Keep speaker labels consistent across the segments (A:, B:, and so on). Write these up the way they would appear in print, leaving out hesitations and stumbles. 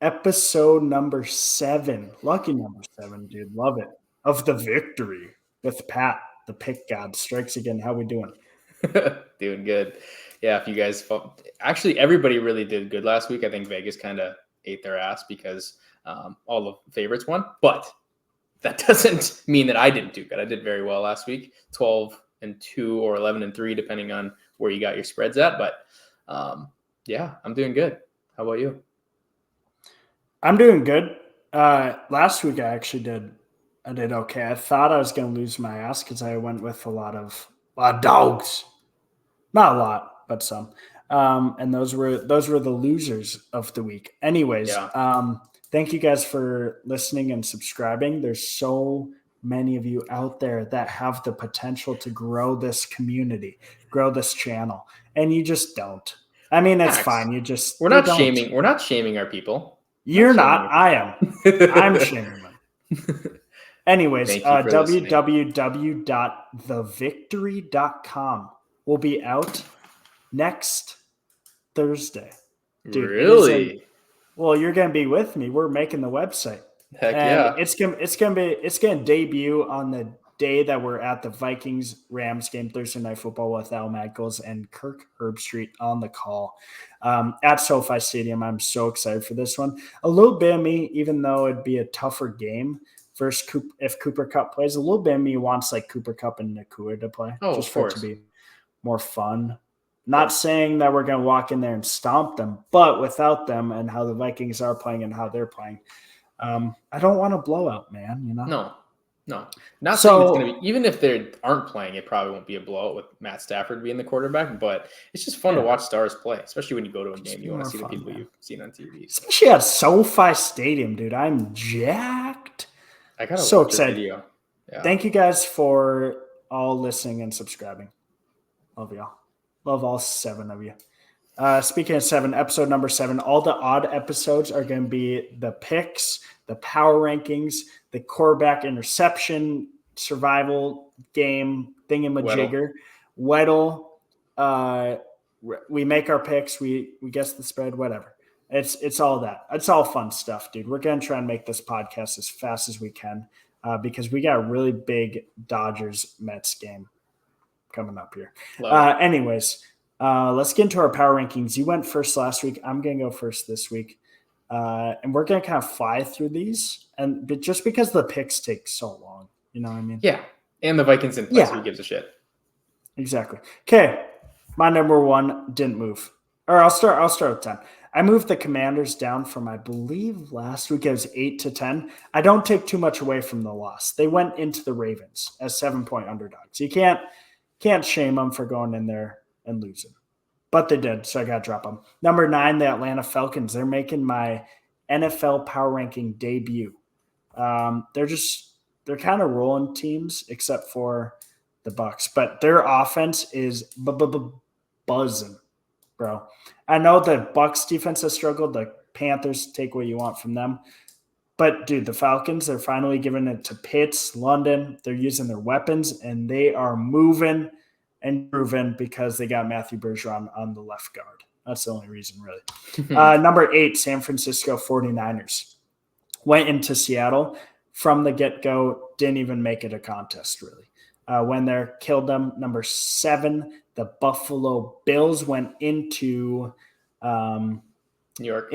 A: Episode number 7. Lucky number 7, dude. Love it. Of the Victory with Pat, the pick god. Strikes again. How we doing?
B: Doing good. Yeah, if you guys actually everybody really did good last week. I think Vegas kind of ate their ass because all the favorites won, but that doesn't mean that I didn't do good. I did very well last week, 12-2 or 11-3, depending on where you got your spreads at. But yeah, I'm doing good. How about you?
A: I'm doing good. Last week I actually did okay. I thought I was going to lose my ass because I went with a lot of dogs. Not a lot, but some. And those were the losers of the week. Anyways,
B: Yeah.
A: Thank you guys for listening and subscribing. There's so many of you out there that have the potential to grow this community, grow this channel, and you just don't. I mean, it's
B: Max,
A: fine. You just
B: we're
A: you
B: not
A: don't.
B: shaming. We're not shaming our people.
A: You're not. I am. I'm shaming them. Anyways,
B: Thank you for listening.
A: www.thevictory.com will be out next Thursday. Dude,
B: Really?
A: well, you're gonna be with me. We're making the website.
B: Heck
A: And
B: yeah.
A: it's gonna debut on the day that we're at the Vikings Rams game, Thursday Night Football, with Al Michaels and Kirk Herbstreit on the call at SoFi Stadium. I'm so excited for this one. A little bit of me, even though it'd be a tougher game versus if Cooper Kupp plays, a little bit of me wants like Cooper Kupp and Nakua to play, just for it to be more fun. Not saying that we're going to walk in there and stomp them, but without them and how the Vikings are playing and how they're playing, I don't want a blowout, man. You know?
B: No. Not saying it's going to be, even if they aren't playing, it probably won't be a blowout with Matt Stafford being the quarterback, but it's just fun to watch stars play, especially when you go to a game. You want to see the people you've seen on TV.
A: Especially at SoFi Stadium, dude. I'm jacked.
B: I got to
A: so
B: watch
A: excited.
B: a video. Yeah.
A: Thank you guys for all listening and subscribing. Love y'all. Love all 7 of you. Speaking of 7, episode number 7, all the odd episodes are going to be the picks, the power rankings, the quarterback interception, survival game, thingamajigger, Weddle. We make our picks. We guess the spread, whatever. It's all that. It's all fun stuff, dude. We're going to try and make this podcast as fast as we can because we got a really big Dodgers-Mets game coming up here. Anyways, let's get into our power rankings. You went first last week. I'm going to go first this week. And we're going to kind of fly through these. But just because the picks take so long, you know what I mean?
B: Yeah. And the Vikings in place. Who gives a shit?
A: Exactly. Okay. My number 1 didn't move. Or I'll start with 10. I moved the Commanders down from, I believe, last week it was 8-10. I don't take too much away from the loss. They went into the Ravens as 7-point underdogs. You can't shame them for going in there and losing. But they did, so I got to drop them. Number 9, the Atlanta Falcons. They're making my NFL power ranking debut. They're kind of rolling teams except for the Bucs. But their offense is buzzing, bro. I know the Bucs defense has struggled. The Panthers, take what you want from them. But, dude, the Falcons, they're finally giving it to Pitts, London. They're using their weapons, and they are moving and grooving because they got Matthew Bergeron on the left guard. That's the only reason, really. Number 8, San Francisco 49ers. Went into Seattle from the get-go, didn't even make it a contest, really. Went there, killed them. Number 7, the Buffalo Bills went into
B: New York.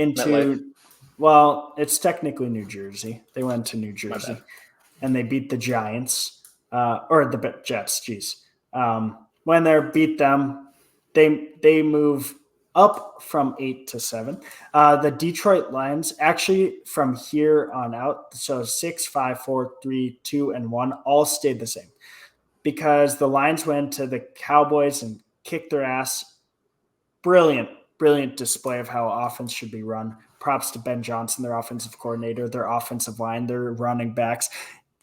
A: Well, it's technically New Jersey. They went to New Jersey, and they beat the Giants, or the Jets, geez. When they beat them, they move up from 8-7. The Detroit Lions, actually from here on out, so 6, 5, 4, 3, 2, and 1, all stayed the same. Because the Lions went to the Cowboys and kicked their ass. Brilliant display of how offense should be run. Props to Ben Johnson, their offensive coordinator, their offensive line, their running backs.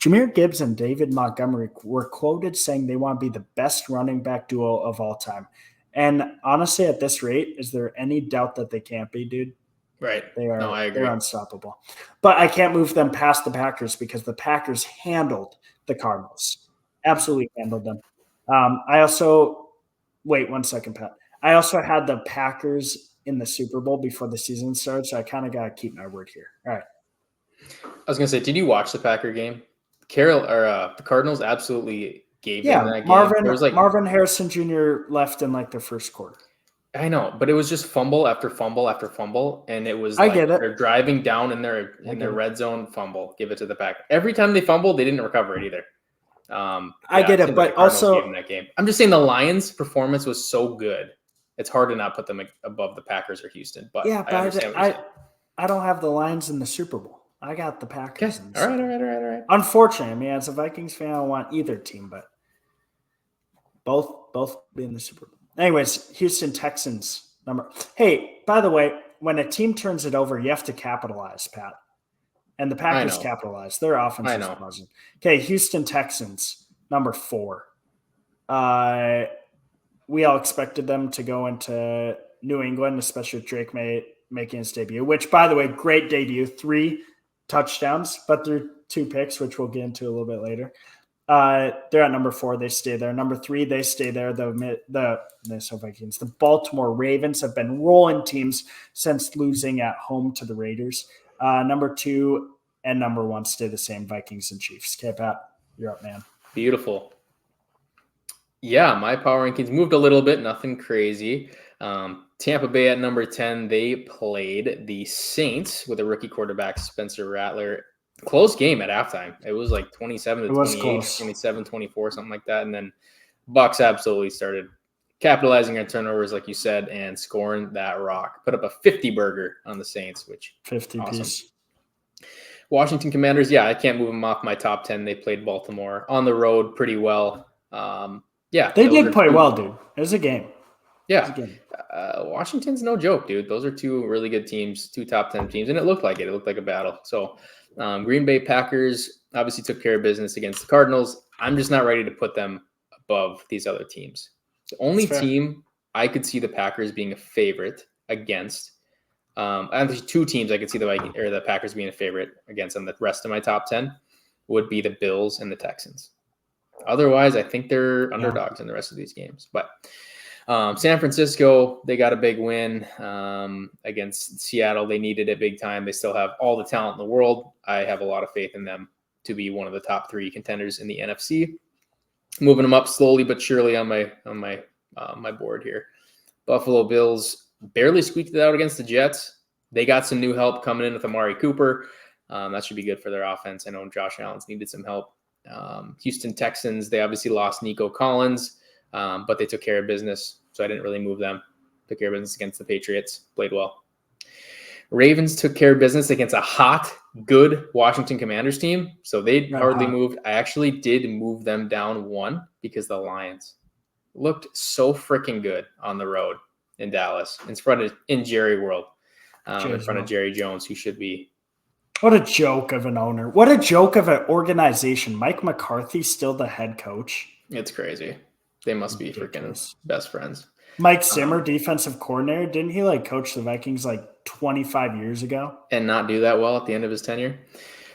A: Jahmyr Gibbs and David Montgomery were quoted saying they want to be the best running back duo of all time. And honestly, at this rate, is there any doubt that they can't be, dude?
B: Right.
A: They are.
B: No, I agree.
A: They're unstoppable. But I can't move them past the Packers because the Packers handled the Cardinals. Absolutely handled them. I also – wait 1 second, Pat. I also had the Packers in the Super Bowl before the season starts. So I kind of got to keep my word here. All right.
B: I was gonna say, did you watch the Packer game? The Cardinals absolutely gave them that game.
A: Marvin Harrison Jr. left in like the first quarter.
B: I know, but it was just fumble after fumble after fumble, and it was
A: I get it.
B: They're driving down in their red zone, fumble, give it to the Pack. Every time they fumbled, they didn't recover it either.
A: I get it, but also
B: gave them that game. I'm just saying the Lions' performance was so good. It's hard to not put them above the Packers or Houston. But
A: yeah,
B: I understand what you're saying.
A: I don't have the Lions in the Super Bowl. I got the Packers.
B: Okay. All right.
A: Unfortunately, I mean, as a Vikings fan, I don't want either team, but both be in the Super Bowl. Anyways, Houston Texans number. Hey, by the way, when a team turns it over, you have to capitalize, Pat. And the Packers capitalized. Their offense was buzzing. Okay, Houston Texans number 4. We all expected them to go into New England, especially with Drake making his debut, which, by the way, great debut. 3 touchdowns, but through 2 picks, which we'll get into a little bit later. They're at number 4. They stay there. Number 3, they stay there. The Minnesota Vikings. The Baltimore Ravens have been rolling teams since losing at home to the Raiders. Number 2 and number 1 stay the same, Vikings and Chiefs. Okay, Pat, you're up, man.
B: Beautiful. Yeah, my power rankings moved a little bit. Nothing crazy. Tampa Bay at number 10. They played the Saints with a rookie quarterback, Spencer Rattler. Close game at halftime. It was like 27-28, 27-24, something like that. And then Bucs absolutely started capitalizing on turnovers, like you said, and scoring that rock. Put up a 50 burger on the Saints, which
A: 50
B: awesome.
A: Piece.
B: Washington Commanders, yeah, I can't move them off my top 10. They played Baltimore on the road pretty well. Yeah,
A: they did play well, dude. It was a game.
B: Yeah, Washington's no joke, dude. Those are 2 really good teams, 2 top 10 teams, and it looked like it. It looked like a battle. So Green Bay Packers obviously took care of business against the Cardinals. I'm just not ready to put them above these other teams. The only team I could see the Packers being a favorite against, and there's 2 teams I could see the Packers being a favorite against on the rest of my top 10 would be the Bills and the Texans. Otherwise, I think they're underdogs in the rest of these games. But San Francisco, they got a big win against Seattle. They needed it big time. They still have all the talent in the world. I have a lot of faith in them to be one of the top 3 contenders in the NFC. Moving them up slowly but surely on my board here. Buffalo Bills barely squeaked it out against the Jets. They got some new help coming in with Amari Cooper. That should be good for their offense. I know Josh Allen's needed some help. Houston Texans, they obviously lost Nico Collins, but they took care of business, so I didn't really move them. Took care of business against the Patriots, played well. Ravens took care of business against a hot, good Washington Commanders team, so they hardly moved. I actually did move them down 1 because the Lions looked so freaking good on the road in Dallas, in Jerry World, in front of Jerry Jones, who should be.
A: What a joke of an owner. What a joke of an organization. Mike McCarthy still the head coach.
B: It's crazy. They must be freaking best friends.
A: Mike Zimmer, defensive coordinator. Didn't he coach the Vikings 25 years ago?
B: And not do that well at the end of his tenure?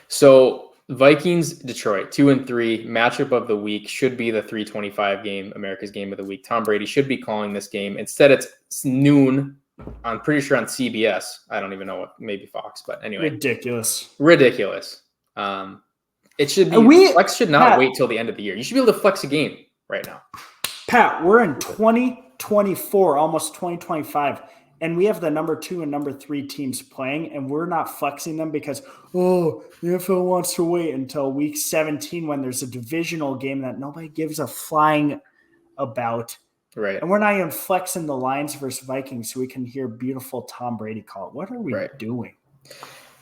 B: So Vikings, Detroit, 2-3, matchup of the week should be the 3:25 game, America's game of the week. Tom Brady should be calling this game. Instead, it's noon. I'm pretty sure on CBS. I don't even know what, maybe Fox, but anyway.
A: Ridiculous.
B: It should be, flex should not wait till the end of the year. You should be able to flex a game right now.
A: Pat, we're in 2024, almost 2025, and we have the number 2 and number 3 teams playing, and we're not flexing them because, the NFL wants to wait until week 17 when there's a divisional game that nobody gives a flying about.
B: Right.
A: And we're not even flexing the Lions versus Vikings so we can hear beautiful Tom Brady call it. What are we doing?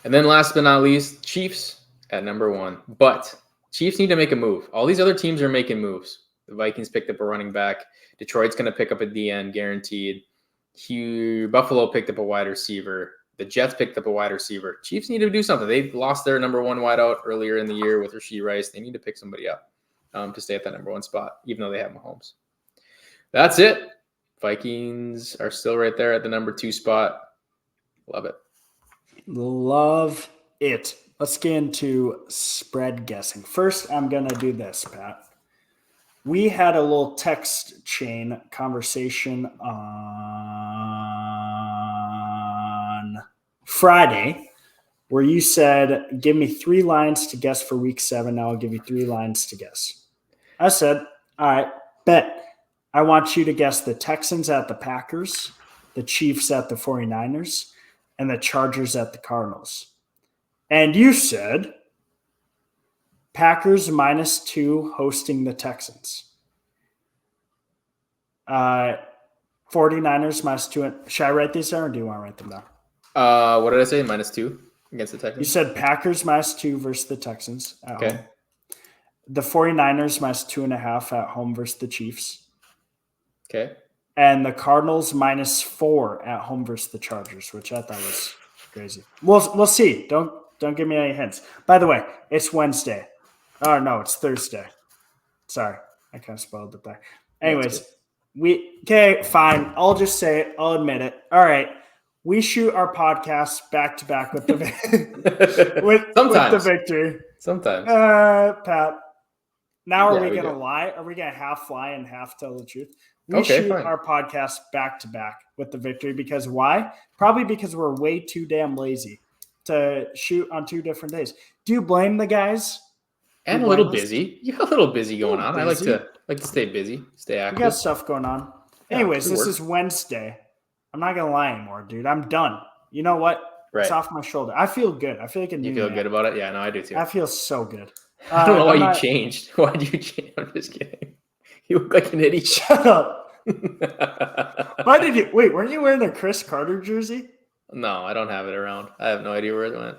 B: And then last but not least, Chiefs at number 1. But Chiefs need to make a move. All these other teams are making moves. The Vikings picked up a running back. Detroit's going to pick up a DN, guaranteed. Buffalo picked up a wide receiver. The Jets picked up a wide receiver. Chiefs need to do something. They lost their number 1 wideout earlier in the year with Rashee Rice. They need to pick somebody up to stay at that number 1 spot, even though they have Mahomes. That's it. Vikings are still right there at the number 2 spot. Love it.
A: Love it. Let's get into spread guessing. First, I'm going to do this, Pat. We had a little text chain conversation on Friday, where you said, give me 3 lines to guess for week 7. Now I'll give you 3 lines to guess. I said, all right, bet. I want you to guess the Texans at the Packers, the Chiefs at the 49ers, and the Chargers at the Cardinals. And you said Packers -2 hosting the Texans. 49ers -2. Should I write these down or do you want to write them down?
B: What did I say? -2 against the Texans?
A: You said Packers -2 versus the Texans at home. The 49ers -2.5 at home versus the Chiefs.
B: Okay.
A: And the Cardinals -4 at home versus the Chargers, which I thought was crazy. We'll see. Don't give me any hints. By the way, it's Wednesday. Oh no, it's Thursday. Sorry, I kind of spoiled it there. Anyways, fine. I'll just say it. I'll admit it. All right, we shoot our podcast back to back with the with the Victory.
B: Sometimes,
A: Pat. Now are we gonna lie? Are we gonna half lie and half tell the truth? We shoot our podcast back to back with the Victory because why? Probably because we're way too damn lazy to shoot on 2 different days. Do you blame the guys?
B: And a little busy. You got a little busy going on. I like to stay busy, stay active.
A: We got stuff going on. Anyways, this is Wednesday. I'm not gonna lie anymore, dude. I'm done. You know what?
B: Right.
A: It's off my shoulder. I feel good. I feel like
B: you feel good about it? Yeah, no, I do too.
A: I feel so good.
B: I don't know why you changed. Why did you change? I'm just kidding. You look like an idiot.
A: Shut up. Why did you wait? Weren't you wearing a Chris Carter jersey?
B: No, I don't have it around. I have no idea where it went.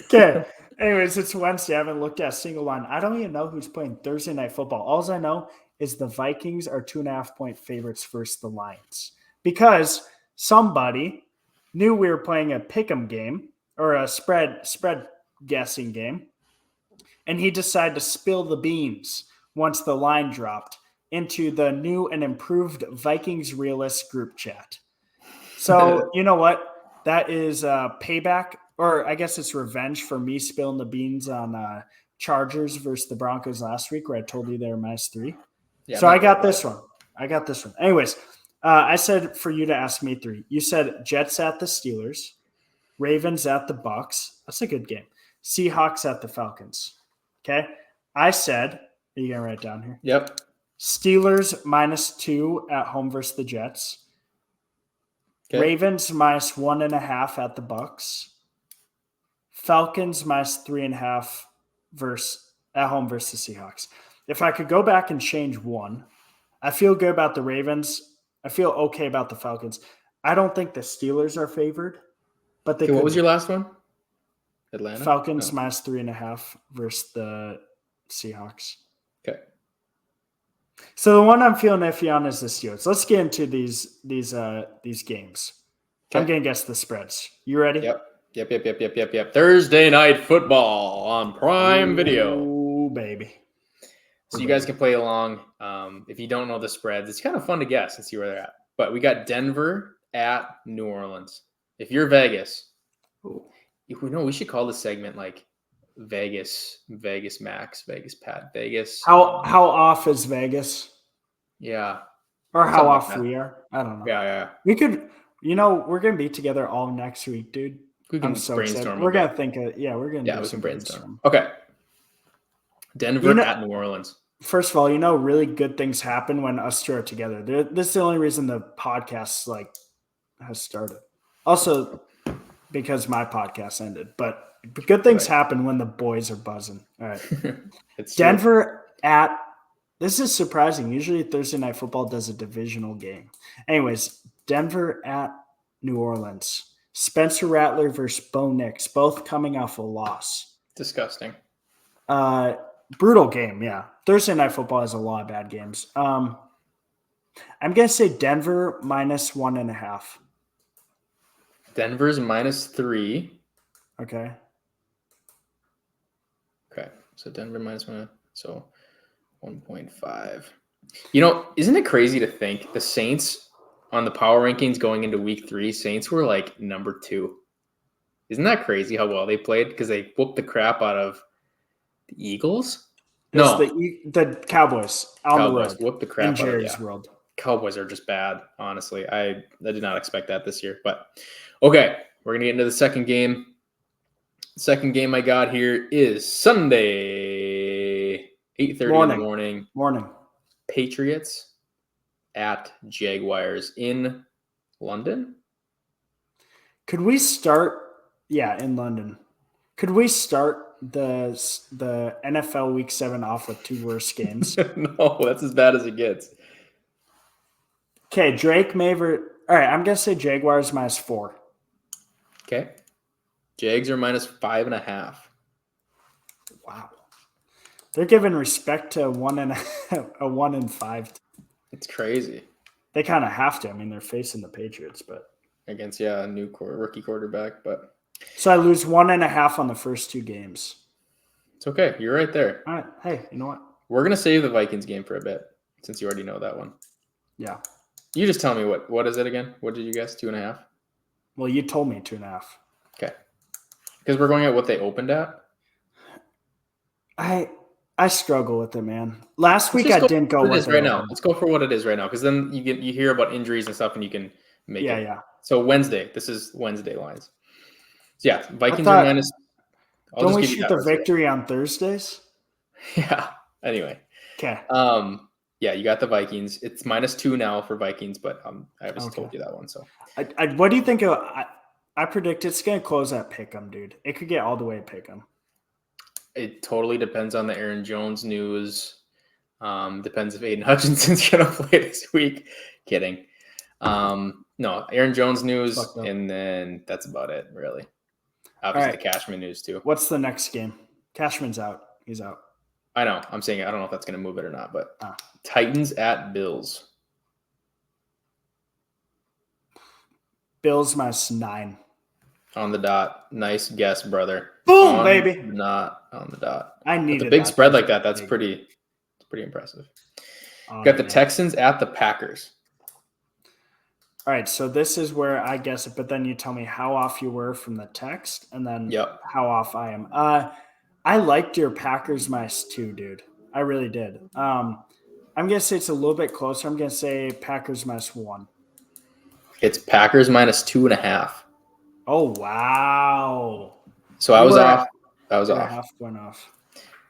A: Okay. Anyways, it's Wednesday. I haven't looked at a single line. I don't even know who's playing Thursday Night Football. All I know is the Vikings are 2.5-point favorites versus the Lions because somebody knew we were playing a pick'em game or a spread guessing game, and he decided to spill the beans once the line dropped into the new and improved Vikings Realist group chat. So you know what? That is payback, or I guess it's revenge for me spilling the beans on Chargers versus the Broncos last week where I told you they were -3. Yeah, so I got this one. Anyways, I said for you to ask me 3. You said Jets at the Steelers, Ravens at the Bucks. That's a good game. Seahawks at the Falcons. Okay. I said, are you going to write it down here?
B: Yep.
A: Steelers -2 at home versus the Jets. Okay. Ravens -1.5 at the Bucks. Falcons -3.5 at home versus the Seahawks. If I could go back and change one, I feel good about the Ravens. I feel okay about the Falcons. I don't think the Steelers are favored, but they.
B: What was your last one? Atlanta?
A: Falcons -3.5 versus the Seahawks.
B: Okay.
A: So the one I'm feeling iffy on is the Steelers. Let's get into these games. Okay. I'm gonna guess the spreads. You ready?
B: Yep. Thursday Night Football on Prime Video.
A: Oh baby.
B: So you guys can play along. If you don't know the spreads, it's kind of fun to guess and see where they're at. But we got Denver at New Orleans. If you're Vegas, we should call this segment like Vegas Max, Vegas Pat, Vegas.
A: How off is Vegas?
B: Yeah.
A: Or how off like we are? I don't know.
B: Yeah.
A: We could, we're gonna be together all next week, dude.
B: We can brainstorm.
A: We're gonna think of we can
B: brainstorm. Okay. Denver at New Orleans.
A: First of all, really good things happen when us two are together. This is the only reason the podcast has started. Also, because my podcast ended, but good things happen when the boys are buzzing. All right. Denver at – this is surprising. Usually Thursday Night Football does a divisional game. Anyways, Denver at New Orleans. Spencer Rattler versus Bo Nix, both coming off a loss.
B: Disgusting.
A: Brutal game, yeah. Thursday Night Football has a lot of bad games. I'm going to say Denver -1.5.
B: Denver's -3.
A: Okay.
B: So Denver -1, so 1.5. Isn't it crazy to think the Saints on the power rankings going into week 3, Saints were like number 2. Isn't that crazy how well they played? Because they whooped the crap out of the Eagles? No.
A: The Cowboys.
B: Cowboys whooped the crap out of
A: Jerry's world.
B: Cowboys are just bad, honestly. I did not expect that this year. But okay, we're gonna get into the second game. Second game I got here is Sunday, 8:30 in the morning.
A: Morning.
B: Patriots at Jaguars in London.
A: Could we start? Yeah, in London. Could we start the NFL Week 7 off with two worst games?
B: No, that's as bad as it gets.
A: Okay, Drake Maver. All right, I'm gonna say Jaguars -4.
B: Okay. Jags are -5.5.
A: Wow, they're giving respect to a 1-5.
B: It's crazy.
A: They kind of have to. I mean, they're facing the Patriots, but
B: Against a new rookie quarterback, but
A: so I lose 1.5 on the first two games.
B: it's okay. You're right there.
A: All right, hey, you know what?
B: We're gonna save the Vikings game for a bit since you already know that one.
A: Yeah.
B: You just tell me what is it again? What did you guess? 2.5?
A: Well, you told me 2.5.
B: Okay. Because we're going at what they opened at.
A: I struggle with it, man. Last week I didn't go with
B: it right now. Let's go for what it is right now, because then you hear about injuries and stuff, and you can make it.
A: Yeah.
B: So Wednesday, this is Wednesday lines. So yeah, Vikings are minus.
A: Don't we shoot the Viktory on Thursdays?
B: Yeah. Anyway.
A: Okay.
B: Yeah, you got the Vikings. It's -2 now for Vikings, but I just told you that one. So,
A: what do you think of? I predict it's going to close at Pick'em, dude. It could get all the way at Pick'em.
B: It totally depends on the Aaron Jones news. Depends if Aiden Hutchinson's going to play this week. Kidding. No, Aaron Jones news, and then that's about it, really. Obviously, the Cashman news, too.
A: What's the next game? Cashman's out. He's out.
B: I know. I'm saying I don't know if that's going to move it or not, but Titans at Bills.
A: Bills -9.
B: On the dot. Nice guess, brother.
A: Boom, baby.
B: Not on the dot.
A: I needed
B: a big spread like that. That's pretty impressive. Got the Texans at the Packers.
A: All right, so this is where I guess it, but then you tell me how off you were from the text, and then how off I am. I liked your Packers -2, dude. I really did. I'm gonna say it's a little bit closer. I'm gonna say Packers -1.
B: It's Packers -2.5.
A: Oh wow!
B: So I was off. I was off.
A: Half point off.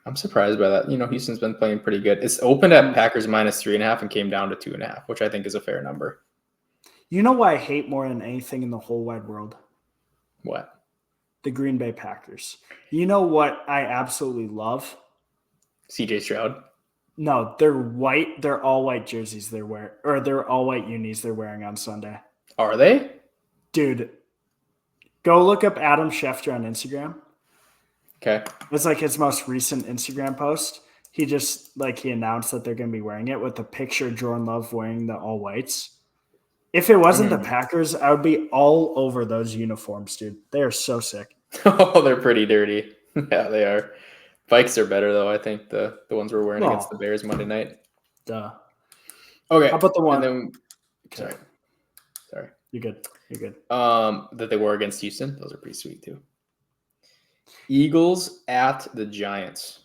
B: I'm surprised by that. Houston's been playing pretty good. It's opened at Packers -3.5 and came down to 2.5, which I think is a fair number.
A: You know why I hate more than anything in the whole wide world?
B: What?
A: The Green Bay Packers. You know what I absolutely love?
B: CJ Stroud.
A: No, they're white. They're all white jerseys they're wearing, or they're all white unis they're wearing on Sunday.
B: Are they?
A: Dude, go look up Adam Schefter on Instagram.
B: Okay.
A: It's like his most recent Instagram post. He just he announced that they're going to be wearing it with a picture of Jordan Love wearing the all whites. If it wasn't the Packers, I would be all over those uniforms, dude. They are so sick.
B: Oh, they're pretty dirty. Yeah, they are. Vikes are better, though, I think, the ones we're wearing against the Bears Monday night.
A: Duh.
B: Okay.
A: How about the one?
B: And then, sorry.
A: You're good.
B: That they wore against Houston. Those are pretty sweet, too. Eagles at the Giants.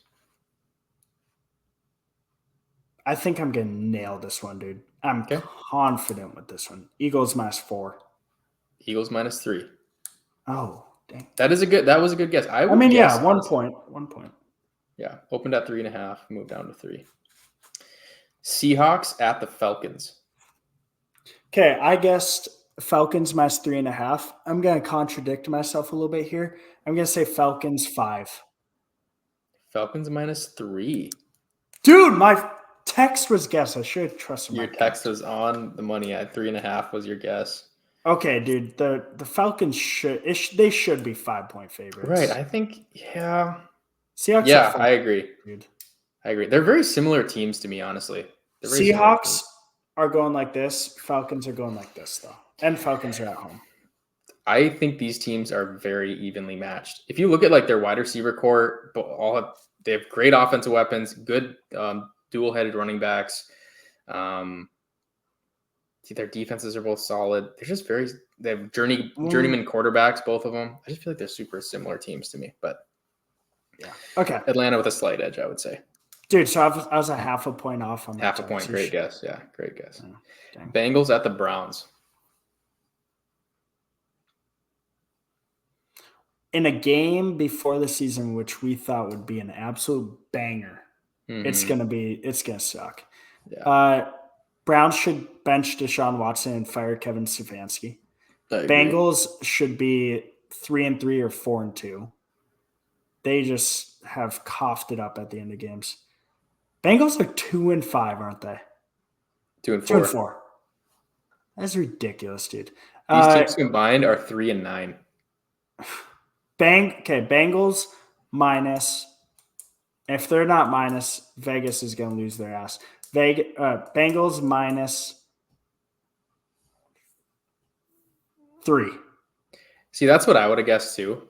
A: I think I'm going to nail this one, dude. I'm confident with this one. Eagles -4.
B: Eagles -3.
A: Oh, dang.
B: That was a good guess. I
A: mean, yeah, 1 point. 1 point.
B: Yeah, opened at 3.5, moved down to 3. Seahawks at the Falcons.
A: Okay, I guessed Falcons -3.5. I'm going to contradict myself a little bit here. I'm going to say Falcons 5.
B: Falcons -3.
A: Dude, my text was guess. I should trust
B: your text was on the money at 3.5 was your guess.
A: Okay, dude. The Falcons should be 5-point favorites.
B: Right. I think
A: Seahawks.
B: Yeah, I agree.
A: Dude.
B: I agree. They're very similar teams to me, honestly.
A: Seahawks are going like this. Falcons are going like this, though. And Falcons are at home.
B: I think these teams are very evenly matched. If you look at their wide receiver core, they have great offensive weapons, good dual-headed running backs. Their defenses are both solid. They're just they have journeyman quarterbacks, both of them. I just feel like they're super similar teams to me, but
A: yeah. Okay.
B: Atlanta with a slight edge, I would say.
A: Dude, so I was a half a point off on that.
B: Half a point. Great guess. Yeah, great guess.
A: Oh, dang.
B: Bengals at the Browns.
A: In a game before the season, which we thought would be an absolute banger, it's gonna suck.
B: Yeah.
A: Browns should bench Deshaun Watson and fire Kevin Stefanski.
B: I agree.
A: Bengals should be 3-3 or 4-2. They just have coughed it up at the end of games. Bengals are 2-5, aren't they?
B: 2-4.
A: 2-4. That's ridiculous, dude.
B: These teams combined are 3-9.
A: Bengals minus. If they're not minus, Vegas is going to lose their ass. Bengals minus 3.
B: See, that's what I would have guessed too.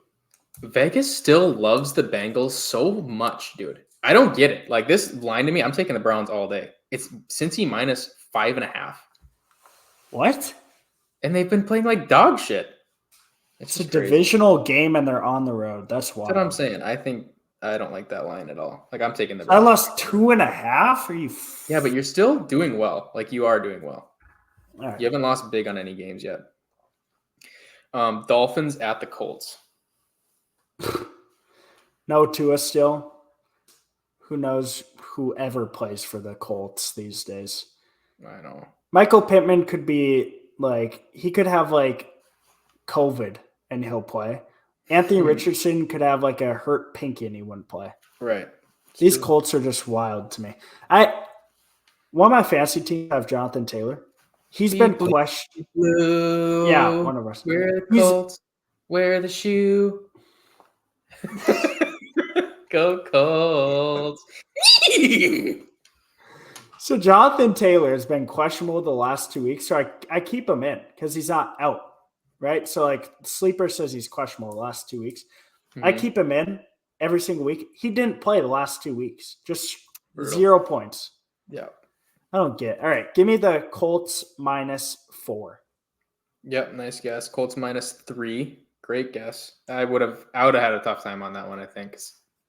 B: Vegas still loves the Bengals so much, dude. I don't get it. Like this line to me, I'm taking the Browns all day. It's Cincy minus 5.5.
A: What?
B: And they've been playing like dog shit.
A: It's a divisional game and they're on the road. That's wild.
B: That's what I'm saying. I don't like that line at all. Like I'm taking the
A: Browns. I lost 2.5. Are you?
B: Yeah, but you're still doing well. Like you are doing well.
A: All right.
B: You haven't lost big on any games yet. Dolphins at the Colts.
A: No Tua still. Who knows whoever plays for the Colts these days?
B: I know.
A: Michael Pittman could be like, he could have like COVID and he'll play. Anthony Richardson could have like a hurt pinky and he wouldn't play.
B: Right.
A: These Colts are just wild to me. One of my fantasy teams have Jonathan Taylor. He's been questioned. Yeah, one of us.
B: Wear the Colts. Wear the shoe. Go Colts.
A: So Jonathan Taylor has been questionable the last 2 weeks. So I keep him in because he's not out. Right. So like Sleeper says he's questionable the last 2 weeks. Mm-hmm. I keep him in every single week. He didn't play the last 2 weeks. Just brutal. 0 points.
B: Yeah.
A: I don't get it. All right. Give me the Colts minus 4.
B: Yep. Nice guess. Colts minus 3. Great guess. I would have had a tough time on that one, I think.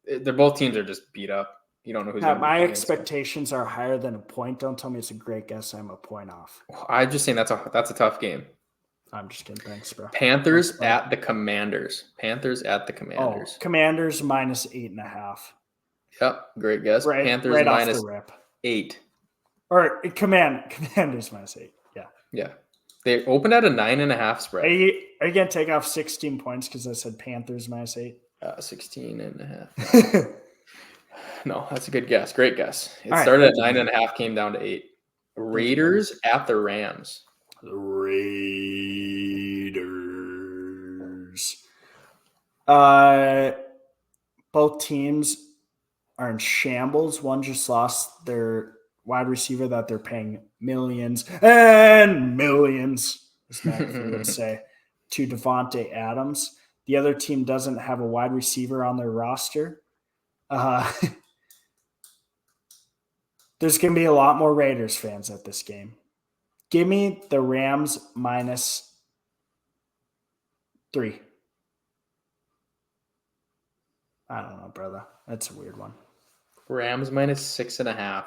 B: They're both teams are just beat up. You don't know who's going to be
A: my expectations are higher than a point. Don't tell me it's a great guess. I'm a point off.
B: I'm just saying that's a tough game.
A: I'm just kidding. Thanks, bro.
B: Panthers at the Commanders. Oh,
A: Commanders minus 8.5.
B: Yep. Great guess.
A: Right,
B: Panthers
A: right
B: minus
A: off the rip.
B: 8.
A: Or Commanders minus 8. Yeah.
B: Yeah. They opened at a 9.5 spread.
A: Are you going to take off 16 points because I said Panthers minus 8?
B: 16.5. No, that's a good guess. Great guess. It started at 9.5, came down to 8. Raiders at the Rams.
A: The Raiders. Both teams are in shambles. One just lost their wide receiver that they're paying millions and millions, as McAfee would say, to Devontae Adams. The other team doesn't have a wide receiver on their roster. There's going to be a lot more Raiders fans at this game. Give me the Rams minus 3. I don't know, brother. That's a weird one.
B: Rams minus 6.5.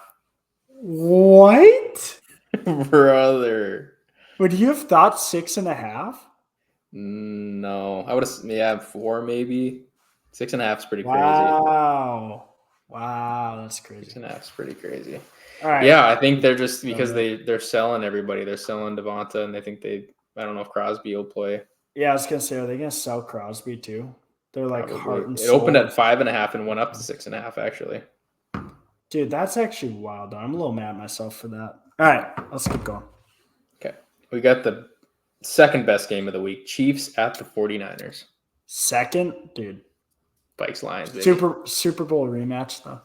A: What?
B: Brother.
A: Would you have thought 6.5?
B: No. I would have 4 maybe. 6.5 is pretty crazy.
A: Wow, that's crazy.
B: 6.5 is pretty crazy.
A: All right.
B: Yeah, I think they're just because they're selling everybody. They're selling Devonta, and they think I don't know if Crosby will play.
A: Yeah, I was gonna say, are they gonna sell Crosby too? They're like heart and soul.
B: It opened at 5.5 and went up to 6.5 actually.
A: Dude, that's actually wild. I'm a little mad at myself for that. All right, let's keep going.
B: Okay, we got the second best game of the week: Chiefs at the 49ers.
A: Second, dude.
B: Vikes Lions. Baby.
A: Super Bowl rematch though.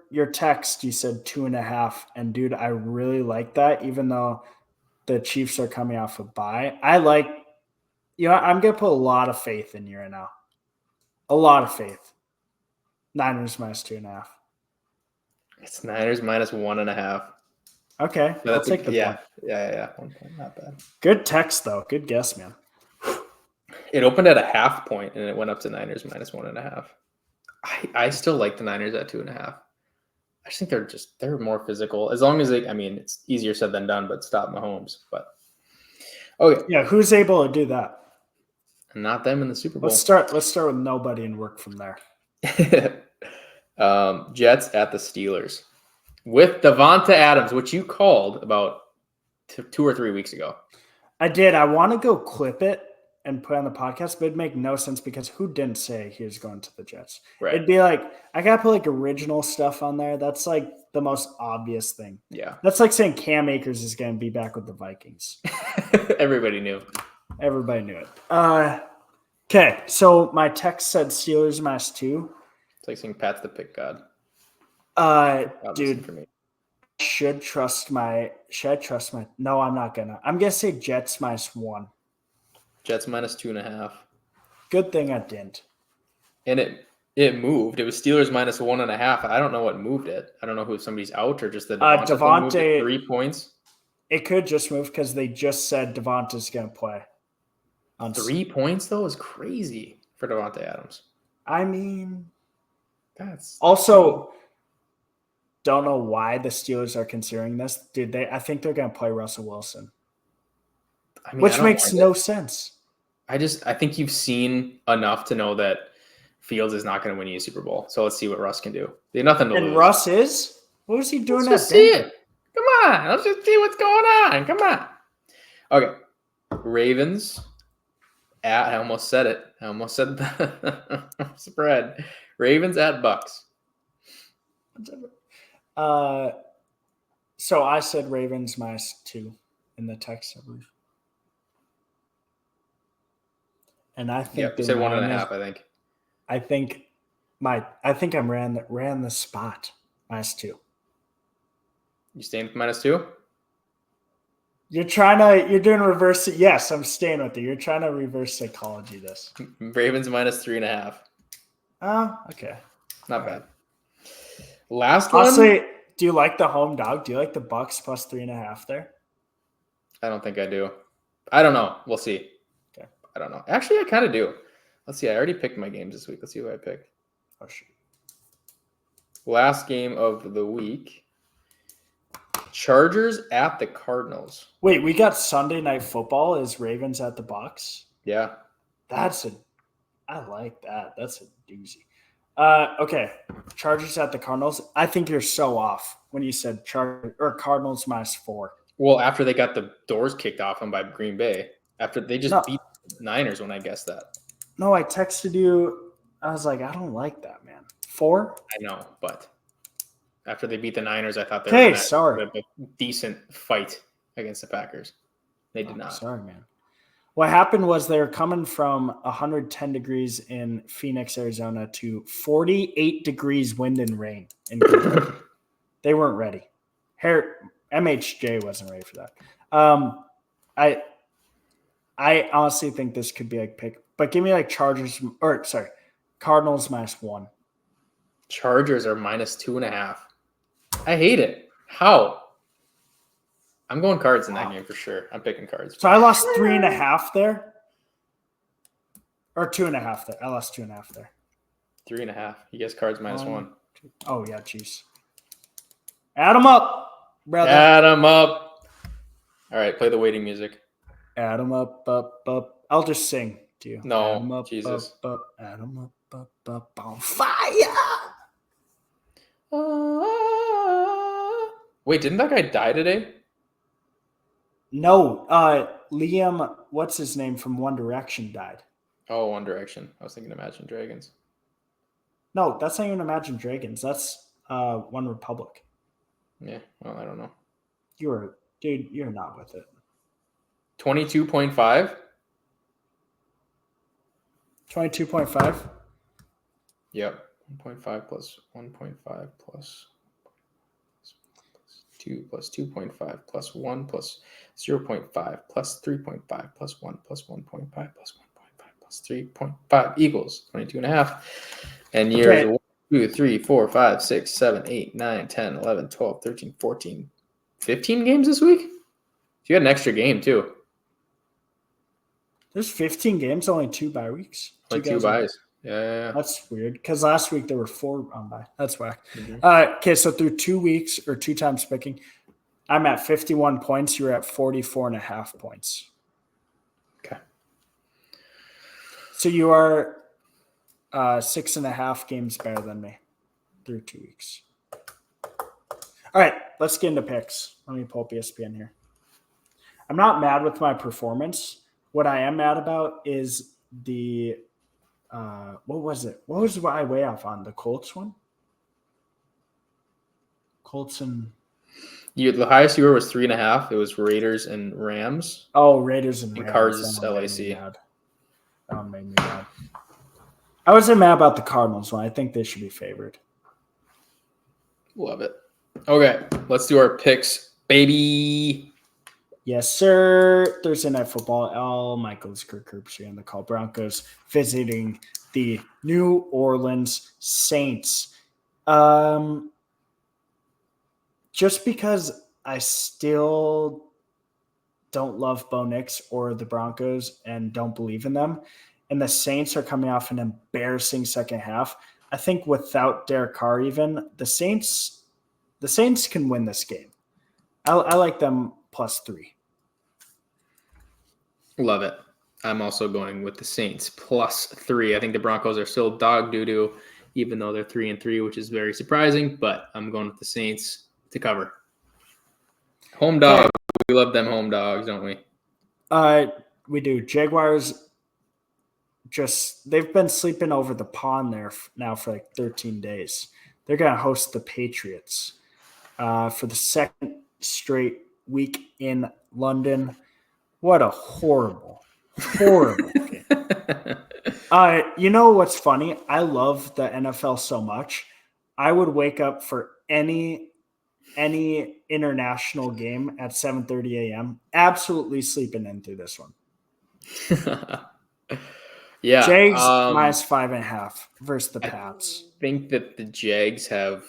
A: Your text, you said 2.5, and dude, I really like that. Even though the Chiefs are coming off a bye, I'm gonna put a lot of faith in you right now. A lot of faith. Niners minus 2.5.
B: It's Niners minus 1.5.
A: Okay, I'll take the point.
B: Yeah. 1 point, not bad.
A: Good text though. Good guess, man.
B: It opened at a half point and it went up to Niners minus 1.5. I still like the Niners at 2.5. I just think they're more physical. As long as it's easier said than done, but stop Mahomes. But okay,
A: Yeah, who's able to do that?
B: not them in the Super Bowl.
A: Let's start with nobody and work from there.
B: Jets at the Steelers with Devonta Adams, which you called about 2 or 3 weeks ago.
A: I did. I want to go clip it and put on the podcast, but it'd make no sense because who didn't say he was going to the Jets?
B: Right.
A: It'd be like, I got to put like original stuff on there. That's like the most obvious thing.
B: Yeah.
A: That's like saying Cam Akers is going to be back with the Vikings.
B: Everybody knew.
A: Everybody knew it. Okay, so my text said Steelers -2.
B: It's like saying Pat's the pick god.
A: Dude,
B: for me.
A: should I trust my? No, I'm not gonna. I'm gonna say Jets -1.
B: Jets -2.5.
A: Good thing I didn't.
B: And it moved. It was Steelers -1.5. I don't know what moved it. I don't know if somebody's out or just the
A: Devontae
B: 3 points.
A: It could just move because they just said Devonta's gonna play.
B: 3 points though is crazy for Devontae Adams.
A: I mean,
B: that's
A: also don't know why the Steelers are considering this. Dude, I think they're gonna play Russell Wilson. Which makes no sense.
B: I think you've seen enough to know that Fields is not going to win you a Super Bowl. So let's see what Russ can do. They have nothing to lose.
A: And Russ is? What was he doing
B: Let's just see it. Come on. Let's just see what's going on. Come on. Okay. Ravens I almost said it. I almost said the spread. Ravens at Bucks.
A: So I said Ravens -2 in the text, I believe. And I think
B: you said 1.5. I
A: think I'm ran the spot -2.
B: You staying with -2?
A: You're doing reverse. Yes, I'm staying with you. You're trying to reverse psychology this.
B: Ravens -3.5.
A: Oh, okay.
B: Not bad. Last
A: Honestly,
B: one.
A: Do you like the home dog? Do you like the Bucks +3.5 there?
B: I don't think I do. I don't know. We'll see.
A: Okay.
B: I don't know. Actually, I kind of do. Let's see. I already picked my games this week. Let's see who I picked.
A: Oh, shoot.
B: Last game of the week. Chargers at the Cardinals.
A: Wait, we got Sunday Night Football. Is Ravens at the Bucks?
B: Yeah.
A: I like that. That's a doozy. Okay. Chargers at the Cardinals. I think you're so off when you said Cardinals -4.
B: Well, after they got the doors kicked off them by Green Bay, after they just beat the Niners when I guessed that.
A: No, I texted you. I was like, I don't like that, man. 4?
B: I know, but after they beat the Niners, I thought they were going to have a decent fight against the Packers. They did not.
A: Sorry, man. What happened was they were coming from 110 degrees in Phoenix, Arizona to 48 degrees wind and rain. They weren't ready. MHJ wasn't ready for that. I honestly think this could be like pick, but give me like Cardinals -1.
B: Chargers are -2.5. I hate it. How? I'm going Cards in that game for sure. I'm picking Cards.
A: So I lost 3.5 there. Or 2.5 there. I lost 2.5 there.
B: 3.5. You guess Cards -1.
A: Oh, yeah, jeez. Add them up, brother.
B: Add them up. All right, play the waiting music.
A: Add them up, up. I'll just sing to you.
B: No,
A: add 'em up,
B: Jesus.
A: Up. Add them up, on fire.
B: Wait, didn't that guy die today?
A: No, Liam, what's his name from One Direction died.
B: Oh, One Direction. I was thinking Imagine Dragons.
A: No, that's not even Imagine Dragons. That's One Republic.
B: Yeah, well, I don't know.
A: You're not with it.
B: 22.5?
A: 22.5?
B: Yep. 1.5 plus 1.5 plus 2 plus 2.5 plus 1 plus 0.5 plus 3.5 plus 1 plus 1.5 plus 1.5 plus 3.5 equals 22.5. And years 1, 2, 3, 4, 5, 6, 7, 8, 9, 10, 11, 12, 13, 14, 15 games this week? You had an extra game too.
A: There's 15 games, only 2 bye weeks.
B: Only 2 buys. Yeah.
A: That's weird because last week there were 4 on by. That's whack.
B: Mhm.
A: Okay, so through 2 weeks or 2 times picking, I'm at 51 points. You're at 44.5 points.
B: Okay.
A: So you are 6.5 games better than me through 2 weeks. All right, let's get into picks. Let me pull up ESPN here. I'm not mad with my performance. What I am mad about is the what was it? What was I way off on? The Colts one? Colts and
B: The highest you were was 3.5. It was Raiders and Rams
A: Raiders and
B: and
A: Rams.
B: Cards
A: That one made me
B: LAC.
A: mad. That one made me mad. I wasn't mad about the Cardinals one. I think they should be favored.
B: Love it. Okay, let's do our picks, baby.
A: Yes, sir. Thursday Night Football. Al Michaels, Kirk Herbstreit, and the Call Broncos visiting the New Orleans Saints. Just because I still don't love Bo Nix or the Broncos and don't believe in them, and the Saints are coming off an embarrassing second half. I think without Derek Carr, even the Saints can win this game. I like them +3.
B: Love it. I'm also going with the Saints +3. I think the Broncos are still dog doo-doo, even though they're 3-3, which is very surprising. But I'm going with the Saints to cover. Home dog.
A: Okay.
B: We love them home dogs, don't we?
A: We do. Jaguars they've been sleeping over the pond there now for like 13 days. They're going to host the Patriots for the second straight week in London. What a horrible game. You know what's funny? I love the NFL so much. I would wake up for any international game at 7:30 a.m. Absolutely sleeping in through this one.
B: Yeah.
A: Jags -5.5 versus the
B: I
A: Pats.
B: think that the Jags have,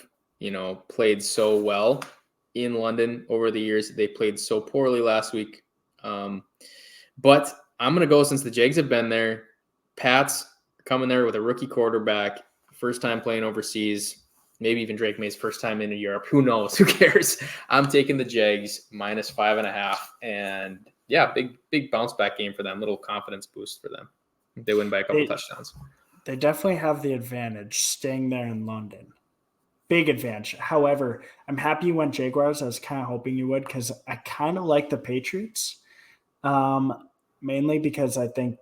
B: played so well in London over the years. They played so poorly last week. But I'm going to go, since the Jags have been there, Pats coming there with a rookie quarterback, first time playing overseas, maybe even Drake May's first time into Europe. Who knows? Who cares? I'm taking the Jags -5.5. And yeah, big bounce back game for them. Little confidence boost for them. They win by a couple touchdowns.
A: They definitely have the advantage staying there in London. Big advantage. However, I'm happy you went Jaguars. I was kind of hoping you would because I kind of like the Patriots, mainly because I think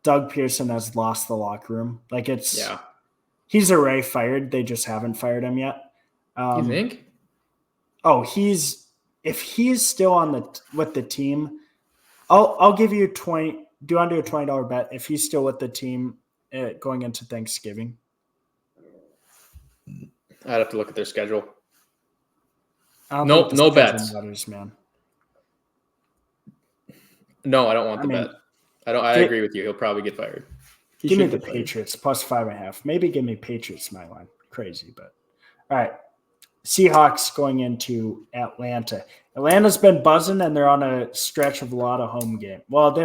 A: Doug Pearson has lost the locker room. He's already fired. They just haven't fired him yet.
B: You think?
A: Oh, if he's still with the team, I'll give you 20. Do you want to do a $20 bet if he's still with the team going into Thanksgiving?
B: I'd have to look at their schedule.
A: No
B: bets.
A: Matters, man.
B: No, I don't want the bet. I agree with you. He'll probably get fired.
A: Give me the Patriots +5.5. Maybe give me Patriots money line. Crazy, but all right. Seahawks going into Atlanta. Atlanta's been buzzing, and they're on a stretch of a lot of home games. Well,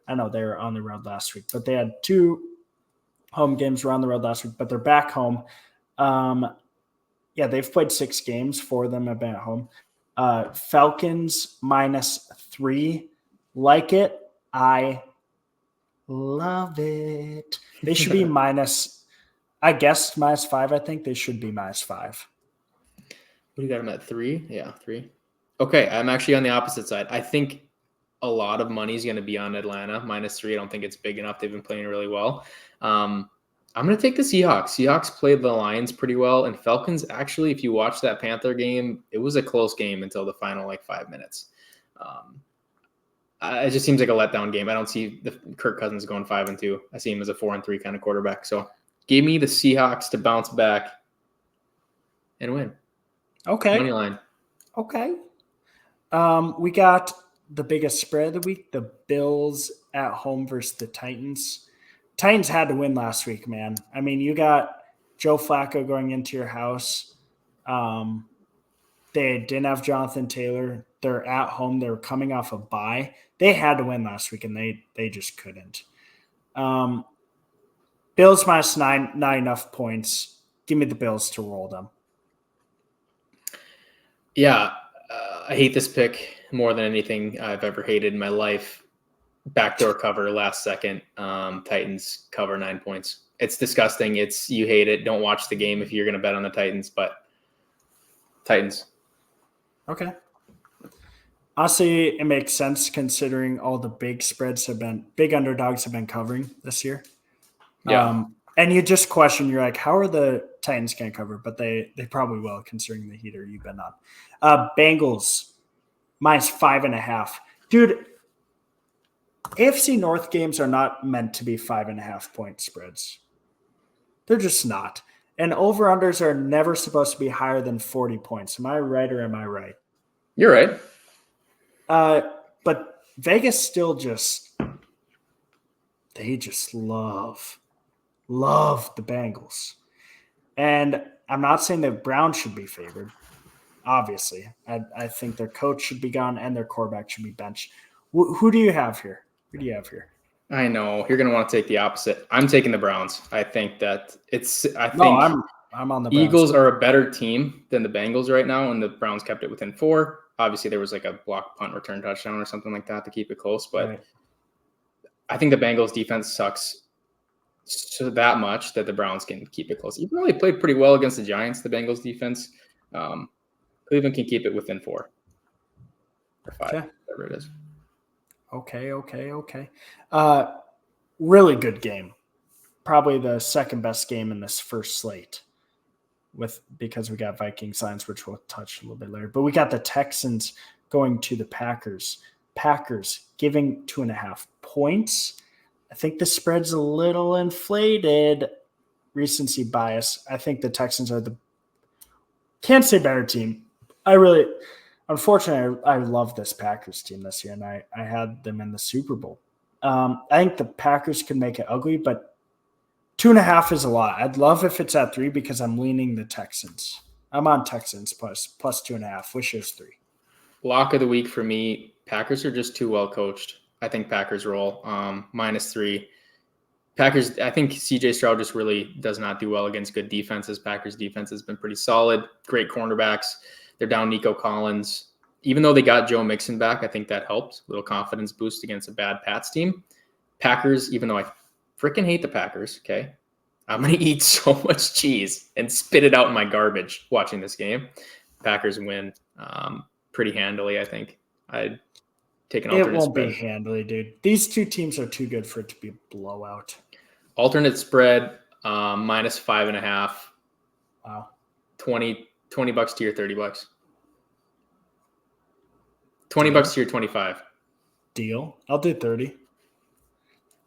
A: I know they were on the road last week, but they had 2 home games around the road last week, but they're back home. They've played 6 games. 4 of them have been at home. Falcons -3. Like it. I love it. They should be -5. I think they should be -5.
B: What do you got them at 3? Yeah, 3. Okay, I'm actually on the opposite side. I think a lot of money is going to be on Atlanta -3. I don't think it's big enough. They've been playing really well. I'm going to take the Seahawks. Seahawks played the Lions pretty well, and Falcons, actually, if you watch that Panther game, it was a close game until the final 5 minutes. It just seems like a letdown game. I don't see Kirk Cousins going 5-2. I see him as a 4-3 kind of quarterback. So give me the Seahawks to bounce back and win.
A: Okay.
B: Money line.
A: Okay. We got the biggest spread of the week, the Bills at home versus the Titans. Titans had to win last week, man. I mean, you got Joe Flacco going into your house. They didn't have Jonathan Taylor. They're at home. They were coming off a bye. They had to win last week, and they just couldn't. Bills minus nine, not enough points. Give me the Bills to roll them.
B: Yeah, I hate this pick more than anything I've ever hated in my life. Backdoor cover, last second. Titans cover 9 points. It's disgusting. You hate it. Don't watch the game if you're going to bet on the Titans, but Titans.
A: Okay. Honestly, it makes sense considering all the big underdogs have been covering this year.
B: Yeah.
A: And you just question, you're like, how are the Titans going to cover? But they probably will, considering the heater you've been on. Bengals minus 5.5. Dude, AFC North games are not meant to be 5.5 point spreads. They're just not. And over-unders are never supposed to be higher than 40 points. Am I right or am I right?
B: You're right.
A: But Vegas still they just love the Bengals. And I'm not saying that Browns should be favored. Obviously, I think their coach should be gone and their quarterback should be benched. Who do you have here? Who do you have here?
B: I know you're going to want to take the opposite. I'm taking the Browns. I think that
A: I'm on the Browns.
B: Eagles are a better team than the Bengals right now, and the Browns kept it within 4. Obviously, there was like a block punt return touchdown or something like that to keep it close. But
A: Right.
B: I think the Bengals defense sucks so that much that the Browns can keep it close. Even though they played pretty well against the Giants, the Bengals defense, Cleveland can keep it within 4 or 5,
A: Okay.
B: whatever it is.
A: Okay. Really good game. Probably the second best game in this first slate. Because we got Vikings Lions, which we'll touch a little bit later. But we got the Texans going to the Packers. Packers giving 2.5 points. I think the spread's a little inflated. Recency bias. I think the Texans are can't say better team. Unfortunately, I love this Packers team this year, and I had them in the Super Bowl. I think the Packers can make it ugly, but 2.5 is a lot. I'd love if it's at 3 because I'm leaning the Texans. I'm on Texans plus 2.5. Wish it was 3.
B: Lock of the week for me. Packers are just too well coached. I think Packers roll -3. Packers. I think CJ Stroud just really does not do well against good defenses. Packers defense has been pretty solid. Great cornerbacks. They're down Nico Collins. Even though they got Joe Mixon back, I think that helped. A little confidence boost against a bad Pats team. Packers, even though I freaking hate the Packers, okay, I'm going to eat so much cheese and spit it out in my garbage watching this game. Packers win pretty handily, I think. I'd take an alternate spread.
A: It won't be handily, dude. These two teams are too good for it to be a blowout.
B: Alternate spread, -5.5.
A: Wow.
B: $20 to your $30. $20 to your 25.
A: Deal. I'll do 30.